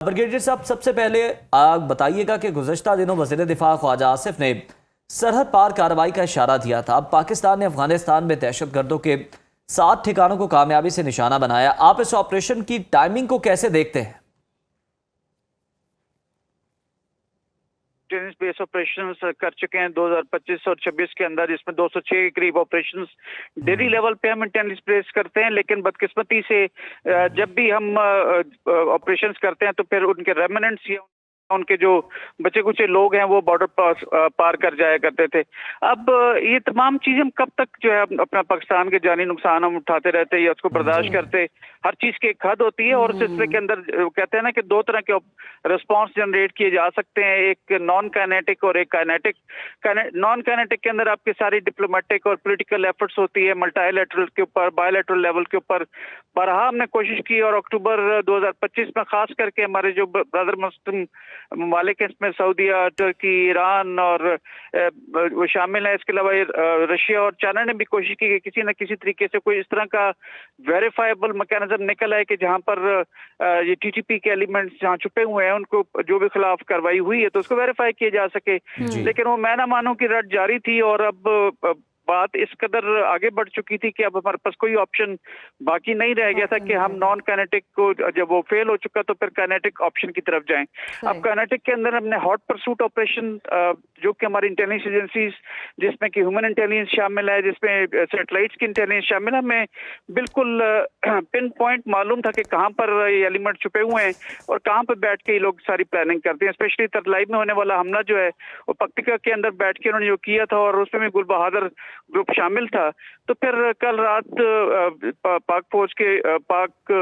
Brigadier साहब, सबसे पहले आप बताइएगा कि गुज़श्ता दिनों वज़ीर दिफा ख्वाजा आसिफ ने सरहद पार कार्रवाई का इशारा दिया था। अब पाकिस्तान ने अफगानिस्तान में दहशतगर्दों के 7 ठिकानों को कामयाबी से निशाना बनाया। आप इस ऑपरेशन की टाइमिंग को कैसे देखते हैं? बेस ऑपरेशन कर चुके हैं 2025 और 26 के अंदर, जिसमें 206 के करीब ऑपरेशन डेली लेवल पे हम इंटेलिजेंस बेस करते हैं। लेकिन बदकिस्मती से जब भी हम ऑपरेशंस करते हैं तो फिर उनके रेमिनेंट्स या उनके जो बचे कुछ लोग हैं वो बॉर्डर पार कर जाया करते थे। अब ये तमाम चीजें हम कब तक जो है अपना पाकिस्तान के जानी नुकसान हम उठाते रहते हैं या उसको बर्दाश्त करते। हर चीज की एक हद होती है और सिलसिले के अंदर कहते हैं ना कि 2 तरह के रिस्पॉन्स जनरेट किए जा सकते हैं, एक नॉन काइनेटिक और एक काइनेटिक। नॉन काइनेटिक के अंदर आपकी सारी डिप्लोमेटिक और पॉलिटिकल एफर्ट्स होती है मल्टीलैटरल के ऊपर, बायलैटरल लेवल के ऊपर। बरहा हमने कोशिश की और अक्टूबर 2025 में खास करके हमारे जो ब्रदर मुस्लिम ममालिक इसमें सऊदीया, तुर्की, ईरान और वो शामिल है। इसके अलावा रशिया और चाइना ने भी कोशिश की कि किसी न किसी तरीके से कोई इस तरह का वेरीफाइबल मैकेनिज्म निकल आए कि जहां पर ये टीटीपी के एलिमेंट्स जहां छुपे हुए हैं उनको जो भी खिलाफ कार्रवाई हुई है तो उसको वेरीफाई किया जा सके। लेकिन वो मैं ना मानूं कि रट जारी थी और अब बात इस कदर आगे बढ़ चुकी थी कि अब हमारे पास कोई ऑप्शन बाकी नहीं रह गया था कि हम नॉन काइनेटिक को, जब वो फेल हो चुका तो फिर काइनेटिक ऑप्शन की तरफ जाएं। अब काइनेटिक के अंदर हमने हॉट परसूट ऑपरेशन, जो कि हमारी इंटेलिजेंस एजेंसीज जिसमें कि ह्यूमन इंटेलिजेंस शामिल है, जिसमें सैटेलाइट्स की इंटेलिजेंस शामिल है, हमें बिल्कुल पिन पॉइंट मालूम था कि कहाँ पर ये एलिमेंट छुपे हुए हैं और कहाँ पर बैठ के ये लोग सारी प्लानिंग करते हैं। स्पेशली तरलाई में होने वाला हमला जो है वो पक्तिका के अंदर बैठ के उन्होंने जो किया था और उसमें भी गुल बहादुर ग्रुप शामिल था। तो फिर कल रात पाक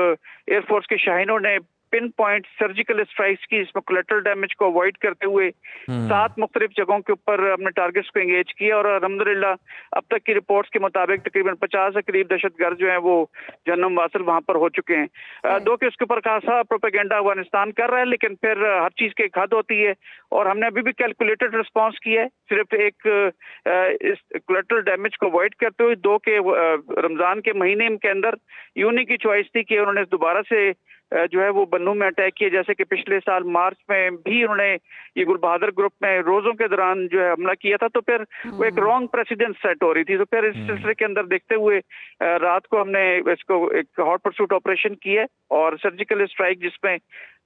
एयरफोर्स के शाहीनों ने पिन पॉइंट सर्जिकल स्ट्राइक्स की, इसमें कोलेटरल डैमेज को अवॉइड करते हुए 7 मुख्तलिफ जगहों के ऊपर हमने टारगेट्स को एंगेज किया और अल्हम्दुलिल्लाह अब तक की रिपोर्ट्स के मुताबिक तकरीबन 50 के करीब दहशतगर्द जो हैं वो जन्म वासिल वहां पर हो चुके हैं। दो के उसके ऊपर खासा प्रोपेगेंडा अफगानिस्तान कर रहा है, लेकिन फिर हर चीज की एक हद होती है और हमने अभी भी कैलकुलेटेड रिस्पॉन्स किया है। सिर्फ एक इस कोलेटरल डैमेज को अवॉइड करते हुए 2 के रमजान के महीने के अंदर यूनी की चॉइस थी कि उन्होंने दोबारा से जो है वो बन्नू में अटैक किया, जैसे कि पिछले साल मार्च में भी उन्होंने ये गुल बहादुर ग्रुप में रोजों के दौरान जो है हमला किया था। तो फिर वो एक रॉन्ग प्रेसिडेंट सेट हो रही थी। तो फिर इस सिलसिले के अंदर देखते हुए रात को हमने इसको एक हॉट परसूट ऑपरेशन किया और सर्जिकल स्ट्राइक जिसमें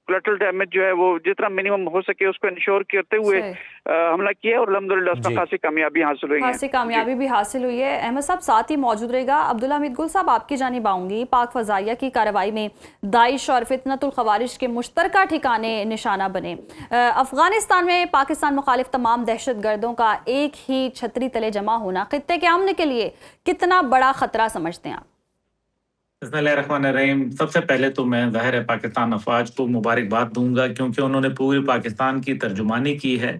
कोलेटरल डैमेज जो है वो जितना मिनिमम हो सके उसको इंश्योर करते हुए हमला किया और अल्हम्दुलिल्लाह उसमें खासी कामयाबी हासिल हुई है। खासी कामयाबी भी हासिल हुई है। अहमद साहब साथ ही मौजूद रहेगा। अब्दुल्ला हमीद गुल साहब, आपकी जानिब आऊंगी। पाक फजाइया की कार्रवाई में दाइश और फितनतुल खवारिज के मुश्तरका ठिकाने निशाना बने। अफगानिस्तान में पाकिस्तान मुखालिफ तमाम दहशतगर्दों का एक ही छतरी तले जमा होना खित्ते के अमन के लिए कितना बड़ा खतरा समझते हैं आप? बिस्मिल्लाहिर्रहमानिर्रहीम। सबसे पहले तो मैं ज़ाहिर है पाकिस्तान अफवाज को मुबारकबाद दूंगा, क्योंकि उन्होंने पूरी पाकिस्तान की तर्जुमानी की है।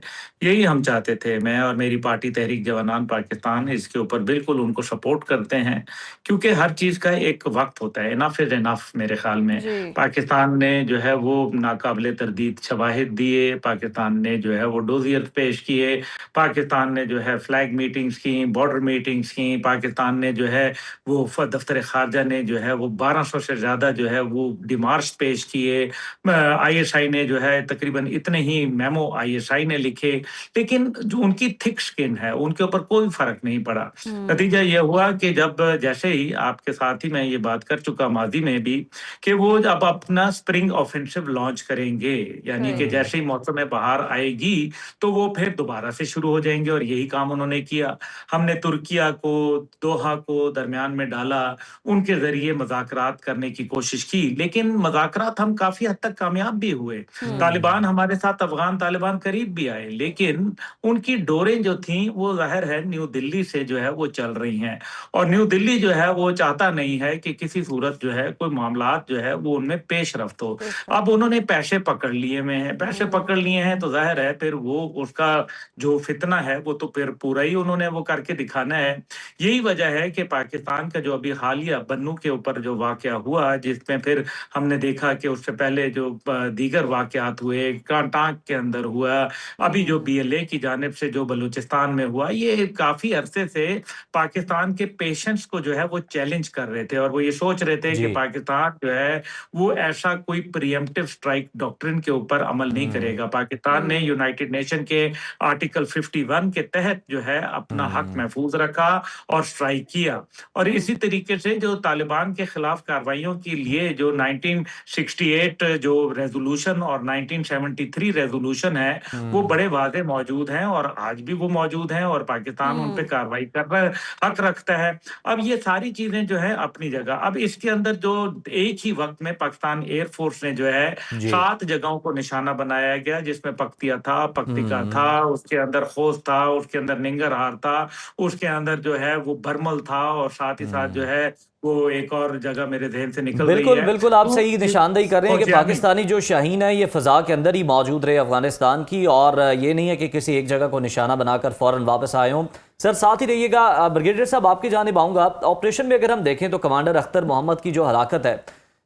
यही हम चाहते थे। मैं और मेरी पार्टी तहरीक जवानान पाकिस्तान इसके ऊपर बिल्कुल उनको सपोर्ट करते हैं, क्योंकि हर चीज़ का एक वक्त होता है। Enough is enough. मेरे ख्याल में पाकिस्तान ने जो है वो नाकाबिले तरदीद शवाहिद दिए, पाकिस्तान ने जो है वो डोजियत पेश किए, पाकिस्तान ने जो है फ्लैग मीटिंग्स की, बॉर्डर मीटिंग्स की, पाकिस्तान ने जो है वो दफ्तर खारजा ने जो है वो 1200 से ज़्यादा जो है वो डिमार्च पेश किए। आईएसआई ने जो है तकरीबन इतने ही मेमो आईएसआई ने लिखे, लेकिन जो उनकी थिक स्किन है उनके ऊपर कोई फर्क नहीं पड़ा। नतीजा ये हुआ कि जब जैसे ही आपके साथ ही मैं ये बात कर चुका माजी में भी कि वो अब अपना स्प्रिंग ऑफेंसिव लॉन्च करेंगे, यानी कि जैसे ही मौसम बहार आएगी तो वो फिर दोबारा से शुरू हो जाएंगे और यही काम उन्होंने किया। हमने तुर्किया को, दोहा को दरमियान में डाला, उनके जरिए मज़ाकरात करने की कोशिश की, लेकिन मज़ाकरात हम काफी हद तक कामयाब भी हुए। तालिबान हमारे साथ, अफगान तालिबान करीब भी आए, लेकिन उनकी डोरें जो थीं वो जाहिर है न्यू दिल्ली से जो है वो चल रही हैं और न्यू दिल्ली जो है वो चाहता नहीं है कि किसी सूरत जो है कोई मामलात जो है वो उनमें पेशरफ्त हो। अब उन्होंने पैसे पकड़ लिए हुए हैं, पैसे पकड़ लिए हैं तो जाहिर है फिर वो उसका जो फितना है वो तो फिर पूरा ही उन्होंने वो करके दिखाना है। यही वजह है कि पाकिस्तान का जो अभी हालिया बन्नू के ऊपर ऊपर जो वाकया हुआ, जिसमें फिर हमने देखा कि उससे पहले जो दीगर वाकयात हुए, कांटाक के अंदर हुआ, अभी जो बीएलए की जानिब से जो बलूचिस्तान में हुआ, ये काफी अरसे से पाकिस्तान के पेशेंस को जो है वो चैलेंज कर रहे थे और वो ये सोच रहे थे कि जी। पाकिस्तान जो है वो ऐसा कोई प्रिएम्प्टिव स्ट्राइक डॉक्ट्रिन के ऊपर अमल नहीं करेगा। पाकिस्तान ने यूनाइटेड नेशन के आर्टिकल 51 के तहत जो है अपना हक महफूज रखा और स्ट्राइक किया। और इसी तरीके से जो तालिबान के खिलाफ कार्रवाइयों के लिए जो 1968 जो रेजोल्यूशन और 1973 रेजोल्यूशन है, वो बड़े वादे मौजूद हैं और आज भी वो मौजूद हैं और पाकिस्तान उन पे कार्रवाई करना हक रखता है। अब ये सारी चीजें जो है अपनी जगह, अब इसके अंदर जो एक ही वक्त में पाकिस्तान एयरफोर्स ने जो है जी। 7 जगहों को निशाना बनाया गया, जिसमें पक्तिया था, पक्तिका था, उसके अंदर खोस था, उसके अंदर निंगरहार था, उसके अंदर जो है वो बरमल था और साथ ही साथ जो है वो एक और जगह मेरे ज़हन से निकल रही बिल्कुल है। बिल्कुल, आप तो सही निशानदेही कर रहे हैं कि फौजियानी पाकिस्तानी जो शाहीन है ये फ़ज़ा के अंदर ही मौजूद रहे अफगानिस्तान की, और ये नहीं है कि किसी एक जगह को निशाना बनाकर फ़ौरन वापस आए हों। सर साथ ही रहिएगा, ब्रिगेडियर साहब आपकी जानिब आऊँगा। ऑपरेशन में अगर हम देखें तो कमांडर अख्तर मोहम्मद की जो हलाकत है,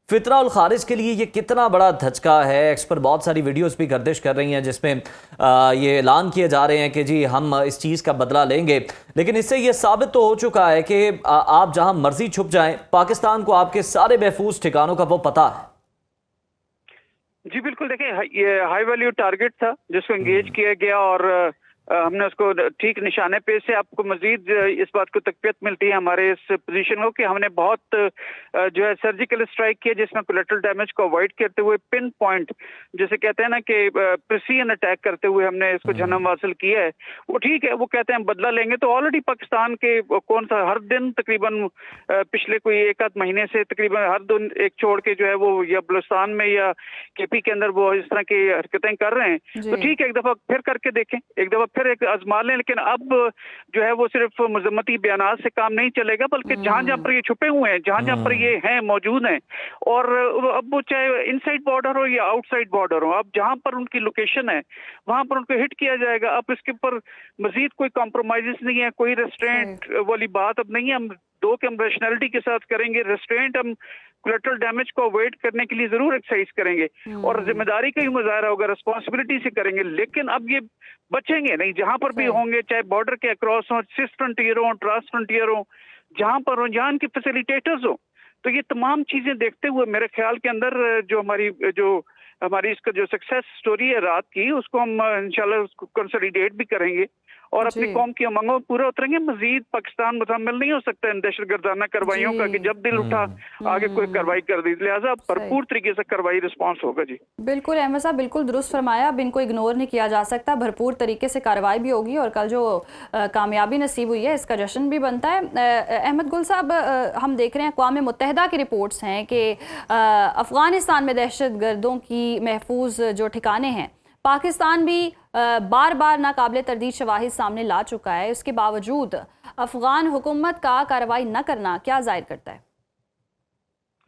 फितरा उल खारिज के लिए ये कितना बड़ा धचका है। एक्स पर बहुत सारी वीडियोस भी गर्दिश कर रही हैं जिसमें ये ऐलान किए जा रहे हैं कि जी हम इस चीज़ का बदला लेंगे, लेकिन इससे ये साबित तो हो चुका है कि आप जहां मर्जी छुप जाएं, पाकिस्तान को आपके सारे महफूज ठिकानों का वो पता है। जी बिल्कुल, देखिए ये हाई वैल्यू टारगेट था जिसको एंगेज किया गया और हमने उसको ठीक निशाने पे से आपको मजीद इस बात को तकवीत मिलती है हमारे इस पोजीशन को कि हमने बहुत जो है सर्जिकल स्ट्राइक किया जिसमें कोलेटरल डैमेज को अवॉइड करते हुए पिन पॉइंट जिसे कहते हैं ना कि प्रिसीजन अटैक करते हुए हमने इसको जन्म हासिल किया है। वो ठीक है, वो कहते हैं बदला लेंगे, तो ऑलरेडी पाकिस्तान के कौन सा हर दिन तकरीबन पिछले कोई एक आध महीने से तकरीबन हर दिन एक छोड़ के जो है वो या बलूचिस्तान में या केपी के अंदर वो इस तरह की हरकतें कर रहे हैं। तो ठीक है, एक दफा फिर करके देखें, एक दफा फिर एक आजमा लें, लेकिन अब जो है वो सिर्फ मजम्मती बयानात से काम नहीं चलेगा, बल्कि जहां जहां पर ये छुपे हुए हैं, जहां जहां पर ये हैं मौजूद हैं, और अब वो चाहे इनसाइड बॉर्डर हो या आउटसाइड बॉर्डर हो, अब जहां पर उनकी लोकेशन है वहां पर उनको हिट किया जाएगा। अब इसके ऊपर मजीद कोई कॉम्प्रोमाइजेस नहीं है, कोई रेस्ट्रेंट वाली बात अब नहीं है। हम हम रैशनैलिटी के साथ करेंगे रेस्ट्रेंट, हम कोलेटरल डैमेज को अवॉइड करने के लिए जरूर एक्सरसाइज करेंगे और जिम्मेदारी का ही मुजाहरा होगा, रिस्पॉन्सिबिलिटी से करेंगे। लेकिन अब ये बचेंगे नहीं, जहां पर भी होंगे, चाहे बॉर्डर के अक्रॉस हो, सिस फ्रंटियर हो, ट्रांस फ्रंटियर हो, जहां पर हो, जहां इनके फैसिलिटेटर्स हो, तो ये तमाम चीजें देखते हुए मेरे ख्याल के अंदर जो हमारी इसका जो सक्सेस स्टोरी है रात की, उसको हम इंशाल्लाह उसको कंसोलिडेट भी करेंगे और अपनी कौम की उमंगों पूरा उतरेंगे। मजीद पाकिस्तान मुकम्मल नहीं हो सकता इन दहशतगर्दाना कार्रवाइयों का कि जब दिल उठा आगे कोई कार्रवाई कर दी, लिहाजा भरपूर तरीके से कार्रवाई रिस्पॉन्स होगा। जी बिल्कुल अहमद साहब, बिल्कुल दुरुस्त फरमाया। अब इनको इग्नोर नहीं किया जा सकता, भरपूर तरीके से कार्रवाई भी होगी और कल जो कामयाबी नसीब हुई है इसका जश्न भी बनता है। अहमद गुल साहब, हम देख रहे हैं अक़वाम मुत्तहिदा की रिपोर्ट्स हैं कि अफ़गानिस्तान में दहशतगर्दों की महफूज जो ठिकाने हैं, पाकिस्तान भी बार बार नाकाबिले तरदीद शवाहिद सामने ला चुका है, उसके बावजूद अफगान हुकूमत का कार्रवाई न करना क्या जाहिर करता है?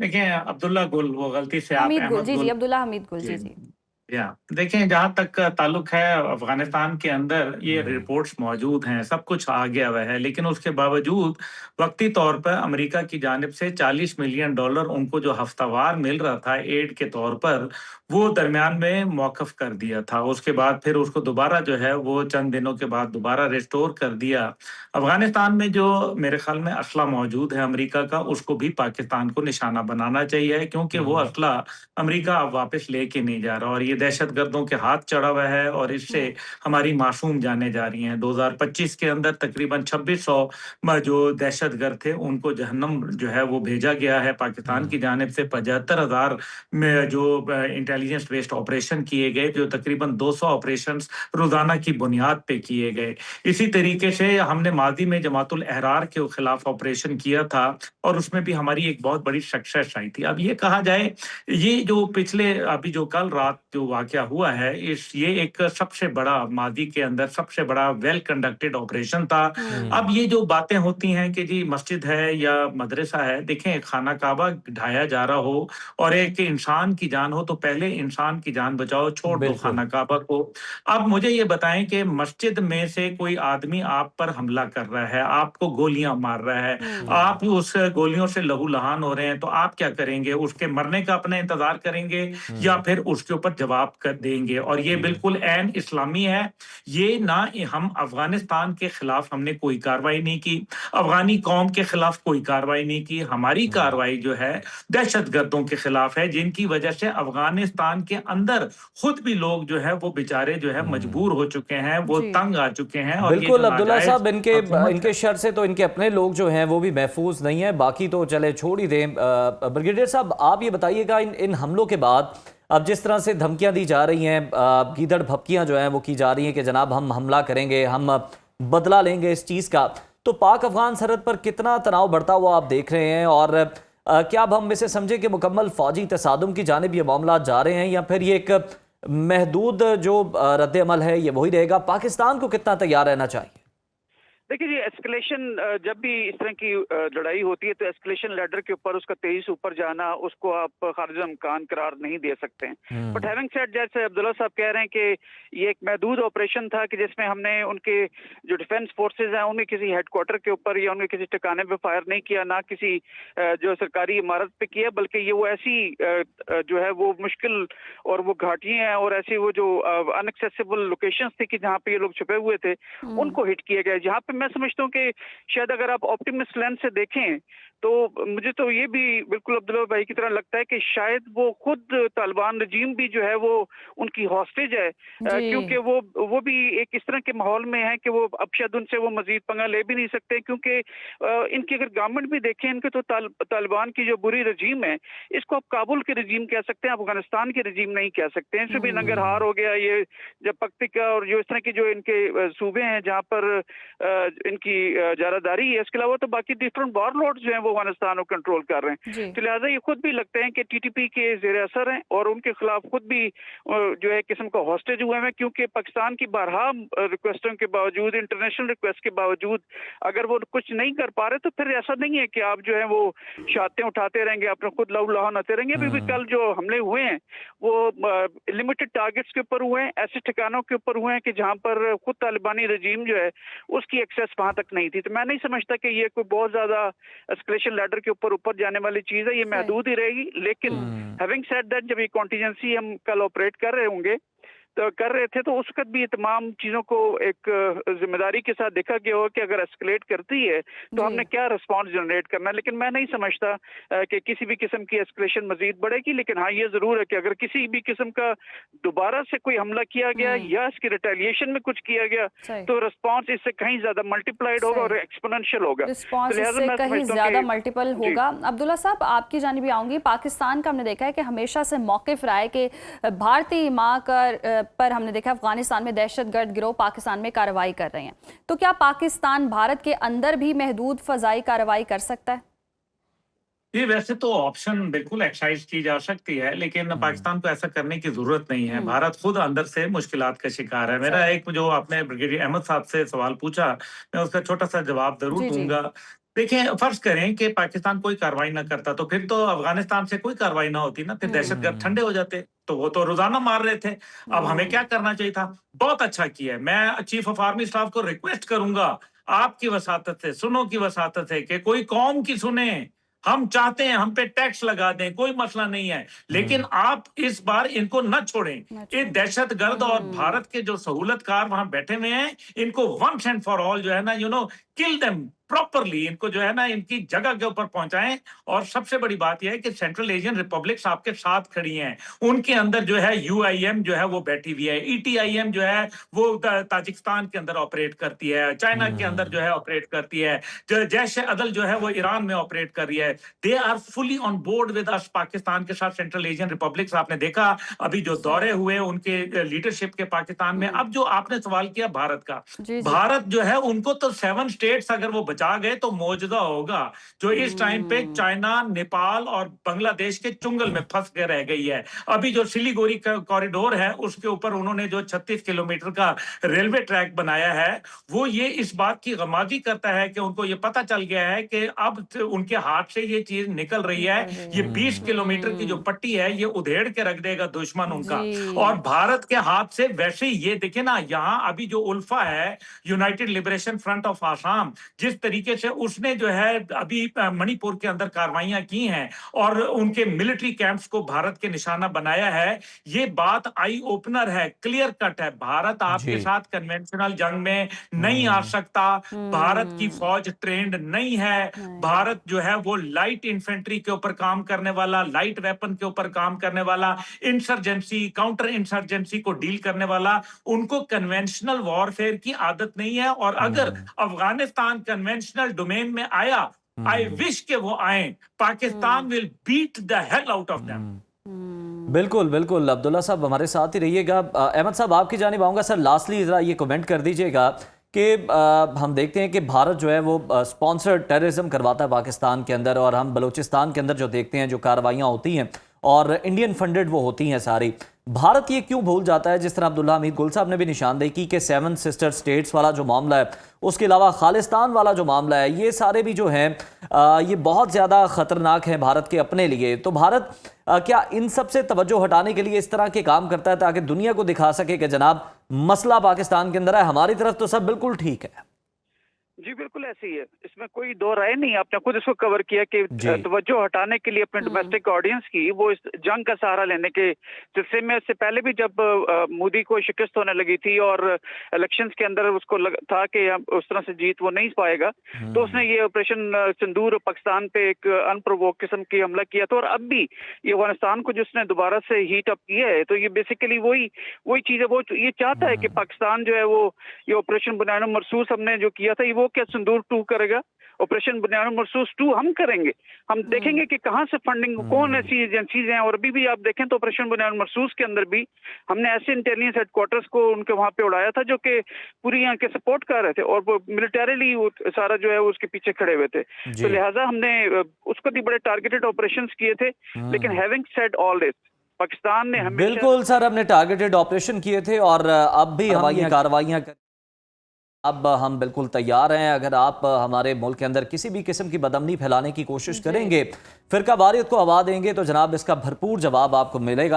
देखिए अब्दुल्ला गुल, वो गलती से आप हमीद गुल, अहमद जी गुल, जी, अब्दुल्ला हमीद गुल, जी जी। या देखें, जहां तक ताल्लुक है अफगानिस्तान के अंदर ये रिपोर्ट्स मौजूद हैं, सब कुछ आ गया हुआ है, लेकिन उसके बावजूद वक्ती तौर पर अमेरिका की जानिब से $40 मिलियन उनको जो हफ्तावार मिल रहा था एड के तौर पर, वो दरमियान में मौकफ कर दिया था। उसके बाद फिर उसको दोबारा जो है वो चंद दिनों के बाद दोबारा रिस्टोर कर दिया। अफगानिस्तान में जो मेरे ख्याल में असला मौजूद है अमेरिका का, उसको भी पाकिस्तान को निशाना बनाना चाहिए, क्योंकि वो असला अमेरिका अब वापस लेके नहीं जा रहा और ये दहशतगर्दों के हाथ चढ़ा हुआ है और इससे हमारी मासूम जाने जा रही हैं। 2025 के अंदर तकरीबन 2600 जो दहशतगर्द थे उनको जहन्नम जो है वो भेजा गया है पाकिस्तान की जानिब से। 75,000 में जो इंटेलिजेंस बेस्ड ऑपरेशन किए गए, जो तकरीबन 200 ऑपरेशंस रोजाना की बुनियाद पे किए गए। इसी तरीके से हमने माजी में जमातुल अहरार के खिलाफ ऑपरेशन किया था और उसमें भी हमारी एक बहुत बड़ी सक्सेस आई थी। अब ये कहा जाए, ये जो पिछले अभी जो कल रात जो वाकया हुआ है ये एक सबसे बड़ा मादी के अंदर सबसे बड़ा वेल कंडक्टेड ऑपरेशन था। अब ये जो बातें होती हैं कि जी मस्जिद है या मदरसा है, देखें खाना काबा ढाया जा रहा हो और एक इंसान की जान हो तो पहले इंसान की जान बचाओ, छोड़ दो बिल्कुल। खाना काबा को। अब मुझे ये बताएं कि मस्जिद में से कोई आदमी आप पर हमला कर रहा है, आपको गोलियां मार रहा है, आप उस गोलियों से लहूलुहान हो रहे हैं, तो आप क्या करेंगे? उसके मरने का अपना इंतजार करेंगे या फिर उसके ऊपर जवाब कर देंगे? और ये बिल्कुल ऐन इस्लामी है। ये ना हम अफगानिस्तान के खिलाफ हमने कोई कार्रवाई नहीं की, अफगानी कौम के खिलाफ कोई कार्रवाई नहीं की। हमारी कार्रवाई जो है दहशतगर्दों के खिलाफ है, जिनकी वजह से अफगानिस्तान के अंदर खुद भी लोग जो है वो बेचारे जो है मजबूर हो चुके हैं, वो जी। तंग आ चुके हैं। और ये बिल्कुल जो अब्दुल्ला नाजायज साहब, इनके हुकूमत इनके शर से तो इनके अपने लोग जो हैं वो भी महफूज नहीं है, बाकी तो चले छोड़ ही दें। ब्रिगेडियर साहब, आप ये बताइएगा इन हमलों के बाद अब जिस तरह से धमकियां दी जा रही हैं, गीदड़ भपकियां जो हैं वो की जा रही हैं कि जनाब हम हमला करेंगे, हम बदला लेंगे इस चीज़ का, तो पाक अफगान सरहद पर कितना तनाव बढ़ता हुआ आप देख रहे हैं? और क्या अब हम इसे समझे कि मुकम्मल फौजी तसादुम की जानिब ये मामला जा रहे हैं, या फिर ये एक महदूद जो रद्द अमल है ये वही रहेगा? पाकिस्तान को कितना तैयार रहना चाहिए? देखिए जी, एस्केलेशन जब भी इस तरह की लड़ाई होती है तो एस्केलेशन लैडर के ऊपर उसका तेजी से ऊपर जाना, उसको आप खारिज इम्कान करार नहीं दे सकते हैं। बट हैविंग सेड, जैसे अब्दुल्ला साहब कह रहे हैं कि ये एक महदूद ऑपरेशन था कि जिसमें हमने उनके जो डिफेंस फोर्सेज हैं उनके किसी हेडक्वार्टर के ऊपर या उनके किसी ठिकाने पे फायर नहीं किया, ना किसी जो सरकारी इमारत पे किया, बल्कि ये वो ऐसी जो है वो मुश्किल और वो घाटियां हैं और ऐसी वो जो अनएक्सेसिबल लोकेशंस थी कि जहाँ पे ये लोग छुपे हुए थे, उनको हिट किया गया। जहाँ पे मैं समझता हूँ कि शायद अगर आप ऑप्टिमिस्ट लेंस से देखें तो मुझे तो ये भी बिल्कुल अब्दुल्ला भाई की तरह लगता है कि शायद वो खुद तालिबान रजीम भी जो है वो उनकी हॉस्टेज है, क्योंकि वो भी एक इस तरह के माहौल में है कि वो अब शायद उनसे वो मजीद पंगा ले भी नहीं सकते, क्योंकि इनकी अगर गवर्नमेंट भी देखें इनके तो तालिबान की जो बुरी रजीम है इसको आप काबुल के रजीम कह सकते हैं, अफगानिस्तान के रजीम नहीं कह सकते हैं। इससे भी नंगरहार हो गया ये जब पख्तिका और जो इस तरह की जो इनके सूबे हैं जहाँ पर इनकी जारादारी है, इसके अलावा तो बाकी डिफरेंट वॉरलॉर्ड्स जो हैं वो अफगानिस्तान को कंट्रोल कर रहे हैं। तो लिहाजा ये खुद भी लगते हैं कि टीटीपी के जेर असर हैं और उनके खिलाफ खुद भी जो है किस्म का हॉस्टेज हुए हैं, क्योंकि पाकिस्तान की बारहा रिक्वेस्टों के बावजूद, इंटरनेशनल रिक्वेस्ट के बावजूद अगर वो कुछ नहीं कर पा रहे तो फिर ऐसा नहीं है कि आप जो है वो शातें उठाते रहेंगे, अपने खुद लहू आते रहेंगे। अभी कल जो हमले हुए हैं वो लिमिटेड टारगेट्स के ऊपर हुए हैं, ऐसे ठिकानों के ऊपर हुए हैं कि जहाँ पर खुद तालिबानी रजीम जो है उसकी एक्सेस वहां तक नहीं थी। तो मैं नहीं समझता कि ये कोई बहुत ज्यादा एस्केलेशन लैडर के ऊपर जाने वाली चीज है, ये महदूद ही रहेगी। लेकिन हैविंग सेड दैट, जब ये कॉन्टीजेंसी हम कल ऑपरेट कर रहे होंगे तो कर रहे थे तो उस वक्त भी ये तमाम चीजों को एक जिम्मेदारी के साथ देखा गया हो कि अगर एस्केलेट करती है तो हमने क्या रिस्पांस जनरेट करना है। लेकिन मैं नहीं समझता कि किसी भी किस्म की एस्केलेशन मजीद बढ़ेगी। लेकिन हाँ, ये जरूर है कि अगर किसी भी किस्म का दोबारा से कोई हमला किया गया या इसकी रिटेलिएशन में कुछ किया गया तो रिस्पांस इससे कहीं ज्यादा मल्टीप्लाइड होगा और एक्सपोनेंशियल होगा, रिस्पांस इससे कहीं ज्यादा मल्टीपल होगा। अब्दुल्ला साहब, आपकी जानिब भी आऊंगी। पाकिस्तान का हमने देखा है कि हमेशा से मौकिफ रहा है कि भारतीय माँ पर हमने देखा अफगानिस्तान में दहशतगर्द गिरोह पाकिस्तान में कार्रवाई कर रहे हैं, तो क्या पाकिस्तान भारत के अंदर भी महदूद फजाई कार्रवाई कर सकता है? ये वैसे तो ऑप्शन बिल्कुल एक्सरसाइज की जा सकती है, लेकिन पाकिस्तान को ऐसा करने की जरूरत नहीं है। भारत खुद अंदर से मुश्किलात का शिकार है। मेरा एक जो आपने ब्रिगेडियर अहमद साहब से सवाल पूछा, मैं उसका छोटा सा जवाब जरूर दूंगा। देखिए, फर्ज करें कि पाकिस्तान कोई कार्रवाई ना करता तो फिर तो अफगानिस्तान से कोई कार्रवाई ना होती ना, फिर दहशतगर्द ठंडे हो जाते, तो वो तो रोजाना मार रहे थे। अब हमें क्या करना चाहिए था? बहुत अच्छा किया है। मैं चीफ ऑफ आर्मी स्टाफ को रिक्वेस्ट करूंगा आपकी वसातत से, सुनो की वसातत से, कि कोई कौम की सुने। हम चाहते हैं हम पे टैक्स लगा दें, कोई मसला नहीं है, लेकिन आप इस बार इनको न छोड़ें। ये दहशतगर्द और भारत के जो सहूलतकार वहां बैठे हुए हैं, इनको वंस एंड फॉर ऑल जो है ना, किल देम प्रॉपरली, इनको जो है ना इनकी जगह के ऊपर पहुंचाएं। और सबसे बड़ी बात यह है कि सेंट्रल एशियन रिपब्लिक्स आपके साथ खड़ी हैं, उनके अंदर जो है यूआईएम जो है वो बैठी हुई है, ईटीआईएम जो है वो ताजिकिस्तान के अंदर ऑपरेट करती है, चाइना के अंदर जो है ऑपरेट करती है, जैश अदल जो है वो ईरान में ऑपरेट कर रही है। They are fully on board with us, Pakistan के साथ सेंट्रल एशियन रिपब्लिक्स। आपने देखा अभी जो दौरे हुए उनके लीडरशिप के पाकिस्तान में। अब जो आपने सवाल किया भारत का, भारत जो है उनको तो 7 स्टेट्स अगर वो बचा गए तो मौजूदा होगा, जो इस टाइम पे चाइना, नेपाल और बांग्लादेश के चुंगल में फंस के रह गई है। अभी जो सिलीगुड़ी का कॉरिडोर है उसके ऊपर उन्होंने जो 36 किलोमीटर का रेलवे ट्रैक बनाया है, वो ये इस बात की गमाजी करता है कि उनको ये पता चल गया है कि अब उनके हाथ से ये चीज निकल रही है। ये 20 किलोमीटर की जो पट्टी है ये उधेड़ के रख देगा दुश्मन उनका। जी। और भारत के हाथ से वैसे ही ये देखे ना, यहाँ अभी जो उल्फा है, United liberation front of Assam, जिस तरीके से उसने जो है अभी मणिपुर के अंदर कार्रवाइयां की हैं और उनके मिलिट्री कैंप्स को भारत के निशाना बनाया है, ये बात आई ओपनर है, क्लियर कट है। भारत आपके जी। साथ कन्वेंशनल जंग में नहीं आ सकता। भारत की फौज ट्रेंड नहीं है। भारत जो है वो लाइट इन्फेंट्री के ऊपर काम करने वाला, लाइट वेपन के ऊपर काम करने वाला, इंसर्जेंसी, काउंटर इंसर्जेंसी को डील करने वाला, उनको कन्वेंशनल वॉरफेयर की आदत नहीं है। और अगर अफगानिस्तान कन्वेंशनल डोमेन में आया, आई विश के वो आए, Pakistan will beat the hell out of them. बिल्कुल बिल्कुल, अब्दुल्ला साहब हमारे साथ ही रहिएगा। अहमद साहब आपकी जानिब आऊँगा। सर लास्टली ज़रा ये कमेंट कर दीजिएगा कि हम देखते हैं कि भारत जो है वो स्पॉन्सर्ड टेररिज्म करवाता है पाकिस्तान के अंदर, और हम बलूचिस्तान के अंदर जो देखते हैं जो कार्रवाइयाँ होती हैं और इंडियन फंडेड वो होती हैं सारी। भारत ये क्यों भूल जाता है, जिस तरह अब्दुल्ला हमीद गुल साहब ने भी निशानदेही की कि 7 सिस्टर स्टेट्स वाला जो मामला है, उसके अलावा खालिस्तान वाला जो मामला है, ये सारे भी जो हैं ये बहुत ज़्यादा ख़तरनाक हैं भारत के अपने लिए। तो भारत क्या इन सब से तवज्जो हटाने के लिए इस तरह के काम करता है ताकि दुनिया को दिखा सके कि जनाब मसला पाकिस्तान के अंदर है, हमारी तरफ तो सब बिल्कुल ठीक है? जी बिल्कुल ऐसे ही है, इसमें कोई दो राय नहीं। आपने खुद इसको कवर किया कि तवज्जो हटाने के लिए अपने डोमेस्टिक ऑडियंस की वो इस जंग का सहारा लेने के सिलसिले में, इससे पहले भी जब मोदी को शिकस्त होने लगी थी और इलेक्शंस के अंदर उसको था कि उस तरह से जीत वो नहीं पाएगा, तो उसने ये ऑपरेशन सिंदूर पाकिस्तान पे एक अनप्रोवोक किस्म की हमला किया था। और अब भी ये अफगानिस्तान को जिसने दोबारा से हीट अप किया है, तो ये बेसिकली वही चीज है। वो ये चाहता है कि पाकिस्तान जो है वो ये ऑपरेशन बुनियाद मरसूस हमने जो किया था, वो क्या सिंदूर 2 करेगा? ऑपरेशन बुनियाद मरसूस 2 हम करेंगे। हम देखेंगे कि कहां से फंडिंग, कौन ऐसी एजेंसीज हैं। और अभी भी आप देखें तो ऑपरेशन बुनियाद मरसूस के अंदर भी हमने ऐसे इंटेलिजेंस हेडक्वार्टर्स को उनके वहां पे उड़ाया था जो कि पूरी यहाँ के सपोर्ट कर रहे थे और वो मिलिटरीली सारा जो है उसके पीछे खड़े हुए थे। तो लिहाजा हमने उसको भी बड़े टारगेटेड ऑपरेशन किए थे। लेकिन having said all this, Pakistan ने हमेशा बिल्कुल सर, हमने टारगेटेड ऑपरेशन किए थे और अब भी हमारी कार्रवाइयाँ अब हम बिल्कुल तैयार हैं। अगर आप हमारे मुल्क के अंदर किसी भी किस्म की बदअमनी फैलाने की कोशिश करेंगे, फिरका वारियत को हवा देंगे, तो जनाब इसका भरपूर जवाब आपको मिलेगा।